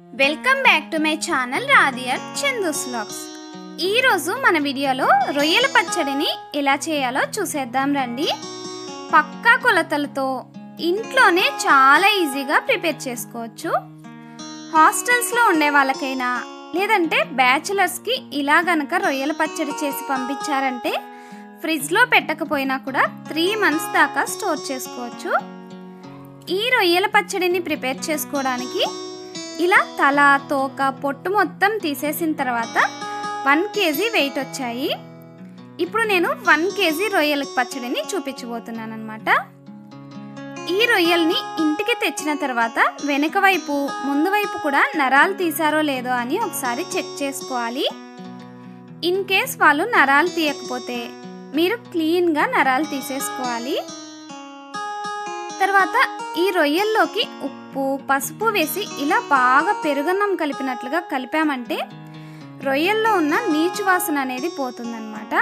Welcome back to my channel రాధియర్ చందూస్ vlogs. ఈ రోజు మన వీడియోలో రొయ్యల పచ్చడిని ఎలా చేయాలో చూసేద్దాం రండి. పక్కా కొలతలతో ఇంట్లోనే చాలా ఈజీగా ప్రిపేర్ చేసుకోవచ్చు. హాస్టల్స్లో ఉండే వాళ్ళకైనా లేదంటే బ్యాచిలర్స్కి ఇలా గనక రొయ్యల పచ్చడి చేసి పంపించారంటే ఫ్రిడ్జ్లో పెట్టకపోయినా కూడా 3 months దాకా స్టోర్ చేసుకోవచ్చు. ఈ రొయ్యల పచ్చడిని ప్రిపేర్ చేసుకోవడానికి ఇలా తల తోక పొట్టు మొత్తం తీసేసిన తర్వాత 1 kg వెయిట్ వచ్చాయి. ఇప్పుడు నేను 1 kg రొయ్యల పచ్చడిని చూపించబోతున్నాను అన్నమాట. ఈ రొయ్యల్ని ఇంటికి తెచ్చిన తర్వాత వెనక వైపు ముందు వైపు కూడా నరాలు తీసారో లేదో అని ఒకసారి చెక్ చేసుకోవాలి. ఇన్ కేస్ వాళ్ళు నరాలు తీయకపోతే మీరు క్లీన్గా నరాలు తీసేసుకోవాలి. తర్వాత ఈ రొయ్యల్లోకి ఉప్పు పసుపు వేసి ఇలా బాగా పెరుగన్నం కలిపినట్లుగా కలిపామంటే రొయ్యల్లో ఉన్న నీచు వాసన అనేది పోతుందన్నమాట.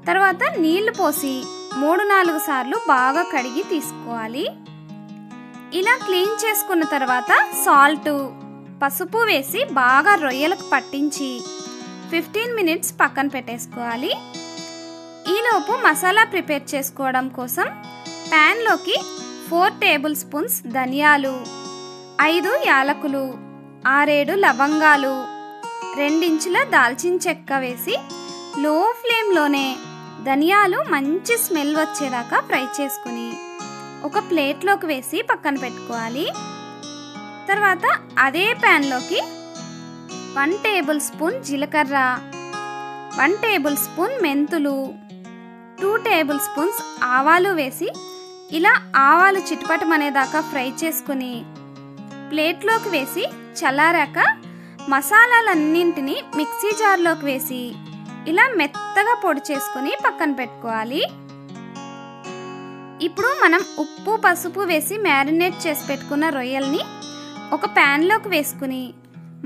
తర్వాత నీళ్లు పోసి 3-4 సార్లు బాగా కడిగి తీసుకోవాలి. ఇలా క్లీన్ చేసుకున్న తర్వాత సాల్ట్ పసుపు వేసి బాగా రొయ్యలకు పట్టించి 15 minutes పక్కన పెట్టేసుకోవాలి. ఈలోపు మసాలా ప్రిపేర్ చేసుకోవడం కోసం ప్యాన్లోకి 4 tablespoons ధనియాలు, 5 యాలకులు, 6-7 లవంగాలు, 2 ఇంచుల దాల్చిన చెక్క వేసి లో ఫ్లేమ్లోనే ధనియాలు మంచి స్మెల్ వచ్చేదాకా ఫ్రై చేసుకుని ఒక ప్లేట్లోకి వేసి పక్కన పెట్టుకోవాలి. తర్వాత అదే ప్యాన్లోకి 1 tablespoon జీలకర్ర, 1 tablespoon మెంతులు, 2 tablespoons ఆవాలు వేసి ఇలా ఆవాలు చిటపటమనేదాకా ఫ్రై చేసుకుని ప్లేట్లోకి వేసి చల్లారాక మసాలాలన్నింటినీ మిక్సీ జార్లోకి వేసి ఇలా మెత్తగా పొడి చేసుకుని పక్కన పెట్టుకోవాలి. ఇప్పుడు మనం ఉప్పు పసుపు వేసి మ్యారినేట్ చేసి పెట్టుకున్న రొయ్యల్ని ఒక ప్యాన్లోకి వేసుకుని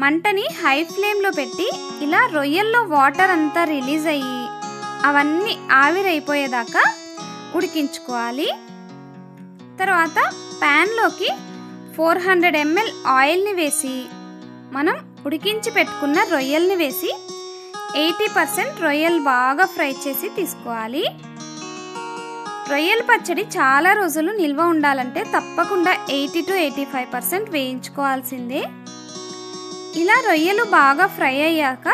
మంటని హై ఫ్లేమ్లో పెట్టి ఇలా రొయ్యల్లో వాటర్ అంతా రిలీజ్ అయ్యి అవన్నీ ఆవిరైపోయేదాకా ఉడికించుకోవాలి. తర్వాత ప్యాన్లోకి 400 ml ఆయిల్ని వేసి మనం ఉడికించి పెట్టుకున్న రొయ్యల్ని వేసి 80% రొయ్యలు బాగా ఫ్రై చేసి తీసుకోవాలి. రొయ్యల పచ్చడి చాలా రోజులు నిల్వ ఉండాలంటే తప్పకుండా 80 to 85% వేయించుకోవాల్సిందే. ఇలా రొయ్యలు బాగా ఫ్రై అయ్యాక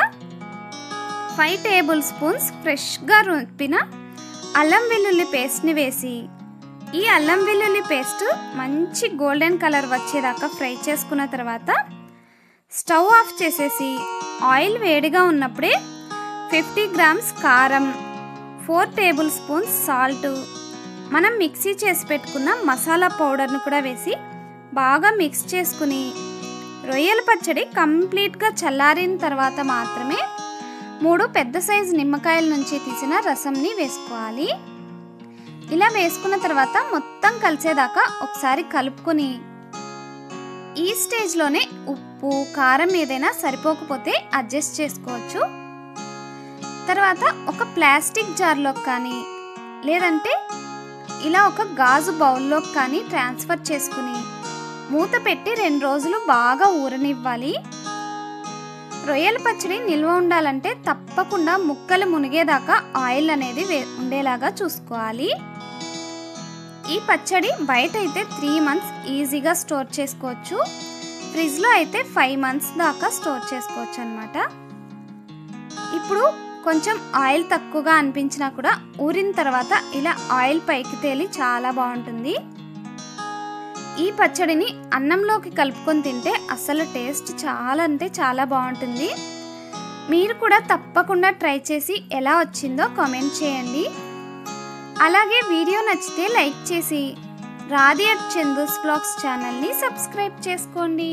5 tablespoons ఫ్రెష్గా రుబ్బిన అల్లం వెల్లుల్లి పేస్ట్ని వేసి ఈ అల్లం వెల్లుల్లి పేస్ట్ మంచి గోల్డెన్ కలర్ వచ్చేదాకా ఫ్రై చేసుకున్న తర్వాత స్టవ్ ఆఫ్ చేసేసి ఆయిల్ వేడిగా ఉన్నప్పుడే 50 grams కారం, 4 tablespoons సాల్ట్, మనం మిక్సీ చేసి పెట్టుకున్న మసాలా పౌడర్ను కూడా వేసి బాగా మిక్స్ చేసుకుని రొయ్యల పచ్చడి కంప్లీట్గా చల్లారిన తర్వాత మాత్రమే 3 పెద్ద సైజు నిమ్మకాయల నుంచి తీసిన రసంని వేసుకోవాలి. ఇలా వేసుకున్న తర్వాత మొత్తం కలిసేదాకా ఒకసారి కలుపుకొని ఈ స్టేజ్లోనే ఉప్పు కారం ఏదైనా సరిపోకపోతే అడ్జస్ట్ చేసుకోవచ్చు. తర్వాత ఒక ప్లాస్టిక్ జార్లోకి కానీ లేదంటే ఇలా ఒక గాజు బౌల్లోకి కానీ ట్రాన్స్ఫర్ చేసుకుని మూత పెట్టి 2 రోజులు బాగా ఊరనివ్వాలి. రొయ్యల పచ్చడి నిల్వ ఉండాలంటే తప్పకుండా ముక్కలు మునిగేదాకా ఆయిల్ అనేది ఉండేలాగా చూసుకోవాలి. ఈ పచ్చడి బయట అయితే 3 months ఈజీగా స్టోర్ చేసుకోవచ్చు. ఫ్రిడ్జ్లో అయితే 5 months దాకా స్టోర్ చేసుకోవచ్చు అన్నమాట. ఇప్పుడు కొంచెం ఆయిల్ తక్కువగా అనిపించినా కూడా ఊరిన తర్వాత ఇలా ఆయిల్ పైకి తేలి చాలా బాగుంటుంది. ఈ పచ్చడిని అన్నంలోకి కలుపుకొని తింటే అసలు టేస్ట్ చాలా అంటే చాలా బాగుంటుంది. మీరు కూడా తప్పకుండా ట్రై చేసి ఎలా వచ్చిందో కామెంట్ చేయండి. అలాగే వీడియో నచ్చితే లైక్ చేసి రాధియర్ చందూస్ వ్లాగ్స్ ఛానల్ని సబ్స్క్రైబ్ చేసుకోండి.